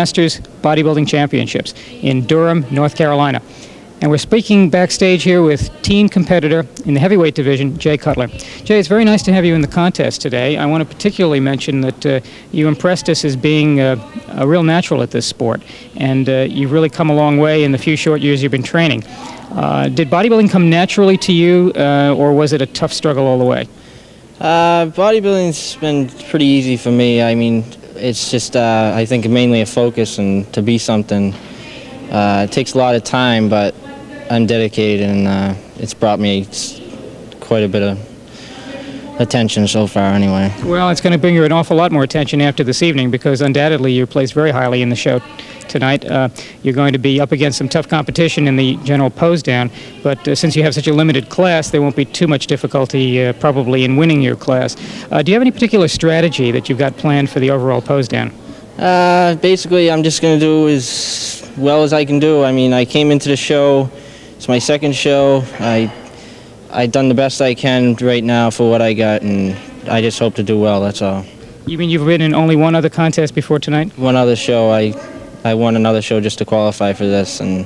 Masters Bodybuilding Championships in Durham, North Carolina. And we're speaking backstage here with teen competitor in the heavyweight division, Jay Cutler. Jay, it's very nice to have you in the contest today. I want to particularly mention that you impressed us as being a real natural at this sport, and you've really come a long way in the few short years you've been training. Did bodybuilding come naturally to you, or was it a tough struggle all the way? Bodybuilding's been pretty easy for me. I mean, it's just, I think, mainly a focus and to be something. It takes a lot of time, but I'm dedicated, and it's brought me quite a bit of attention so far anyway. Well, it's going to bring you an awful lot more attention after this evening, because undoubtedly you're placed very highly in the show tonight. You're going to be up against some tough competition in the general pose down, but since you have such a limited class, there won't be too much difficulty probably in winning your class. Do you have any particular strategy that you've got planned for the overall pose down? Basically, I'm just going to do as well as I can do. I mean, I came into the show, it's my second show. I've done the best I can right now for what I got, and I just hope to do well, that's all. You mean you've been in only one other contest before tonight? One other show. I won another show just to qualify for this, and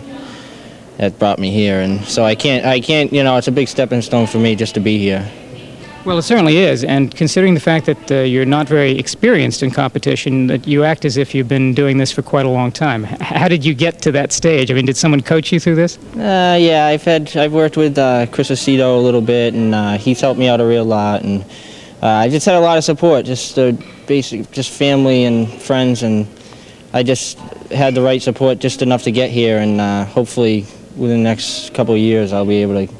that brought me here. And so I can't, you know, it's a big stepping stone for me just to be here. Well, it certainly is, and considering the fact that you're not very experienced in competition, that you act as if you've been doing this for quite a long time. How did you get to that stage? I mean, did someone coach you through this? Yeah, I've worked with Chris Aceto a little bit, and he's helped me out a real lot, and I just had a lot of support, just just family and friends, and I just had the right support, just enough to get here, and hopefully within the next couple of years I'll be able to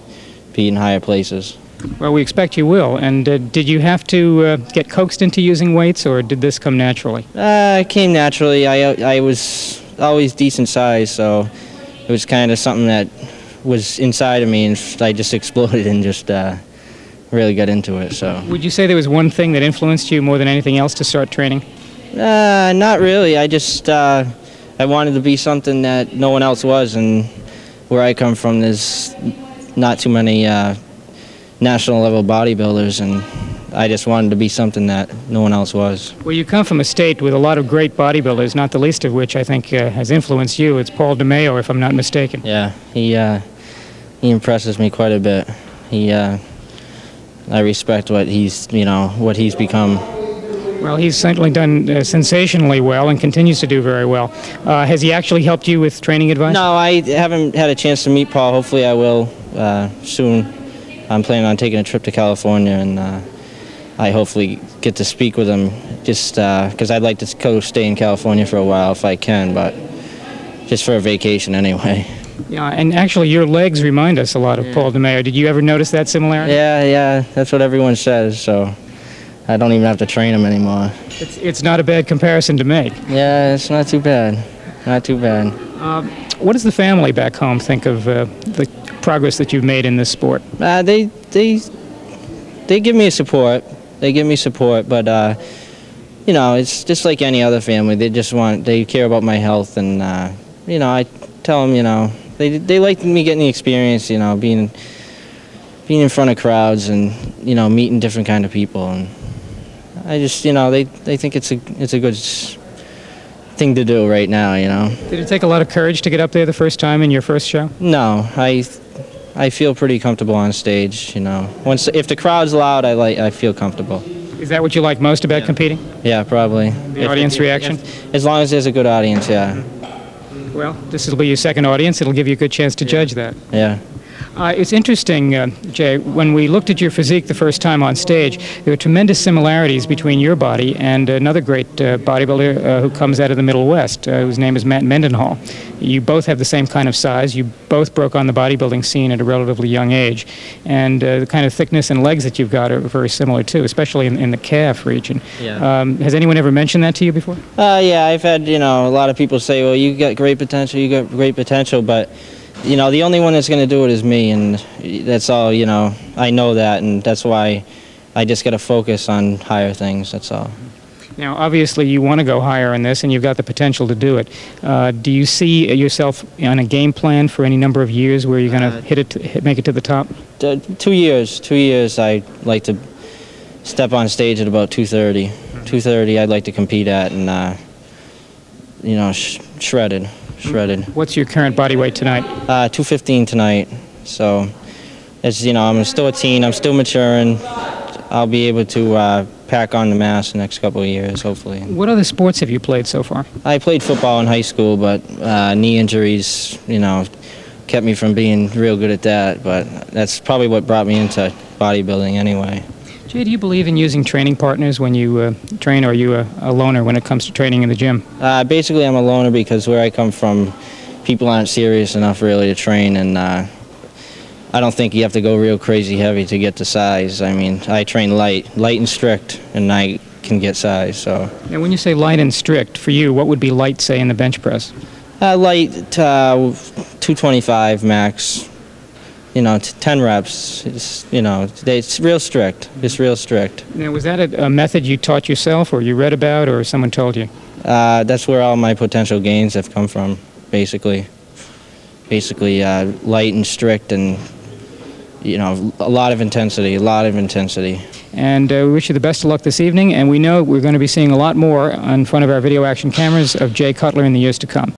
be in higher places. Well, we expect you will. And did you have to get coaxed into using weights, or did this come naturally? It came naturally. I was always decent size, so it was kind of something that was inside of me, and I just exploded and just really got into it. So. Would you say there was one thing that influenced you more than anything else to start training? Not really. I just I wanted to be something that no one else was, and where I come from, there's not too many national level bodybuilders, and I just wanted to be something that no one else was. Well, you come from a state with a lot of great bodybuilders, not the least of which I think has influenced you. It's Paul DeMeo, if I'm not mistaken. Yeah, he impresses me quite a bit. I respect what he's become. Well, he's certainly done sensationally well and continues to do very well. Has he actually helped you with training advice? No, I haven't had a chance to meet Paul. Hopefully I will soon. I'm planning on taking a trip to California, and I hopefully get to speak with him, just because I'd like to go stay in California for a while if I can, but just for a vacation anyway. Yeah, and actually your legs remind us a lot of Paul DeMeo. Did you ever notice that similarity? Yeah, that's what everyone says, so I don't even have to train him anymore. It's not a bad comparison to make. Yeah, it's not too bad. Not too bad. What does the family back home think of the progress that you've made in this sport? They give me support. They give me support, but you know, it's just like any other family. They care about my health, and you know, I tell them, you know, they like me getting the experience, you know, being in front of crowds, and you know, meeting different kind of people, and I just, you know, they think it's a good thing to do right now, you know. Did it take a lot of courage to get up there the first time in your first show? No, I feel pretty comfortable on stage, you know. If the crowd's loud, I feel comfortable. Is that what you like most about competing? Yeah, probably. The audience reaction? As long as there's a good audience, yeah. Well, this will be your second audience. It'll give you a good chance to judge that. Yeah. It's interesting, Jay, when we looked at your physique the first time on stage, there were tremendous similarities between your body and another great bodybuilder who comes out of the Middle West, whose name is Matt Mendenhall. You both have the same kind of size. You both broke on the bodybuilding scene at a relatively young age. And the kind of thickness and legs that you've got are very similar, too, especially in the calf region. Yeah. Has anyone ever mentioned that to you before? Yeah, I've had, you know, a lot of people say, well, you got great potential, but you know, the only one that's going to do it is me, and that's all, you know. I know that, and that's why I just got to focus on higher things, that's all. Now, obviously, you want to go higher in this, and you've got the potential to do it. Do you see yourself on a game plan for any number of years where you're going to make it to the top? 2 years. 2 years, I'd like to step on stage at about 230. 230, I'd like to compete at, and you know, shredded. What's your current body weight tonight? 215 tonight. So, it's, you know, I'm still a teen. I'm still maturing. I'll be able to pack on the mass the next couple of years, hopefully. What other sports have you played so far? I played football in high school, but knee injuries, you know, kept me from being real good at that. But that's probably what brought me into bodybuilding anyway. Jay, do you believe in using training partners when you train, or are you a loner when it comes to training in the gym? Basically, I'm a loner because where I come from, people aren't serious enough really to train, and I don't think you have to go real crazy heavy to get to size. I mean, I train light and strict, and I can get size. So. Now, when you say light and strict, for you, what would be light, say, in the bench press? Light, 225 max. You know, 10 reps. It's, you know, it's real strict. It's real strict. Now, was that a method you taught yourself, or you read about, or someone told you? That's where all my potential gains have come from, basically. Light and strict, and you know, a lot of intensity. And we wish you the best of luck this evening, and we know we're going to be seeing a lot more in front of our video action cameras of Jay Cutler in the years to come.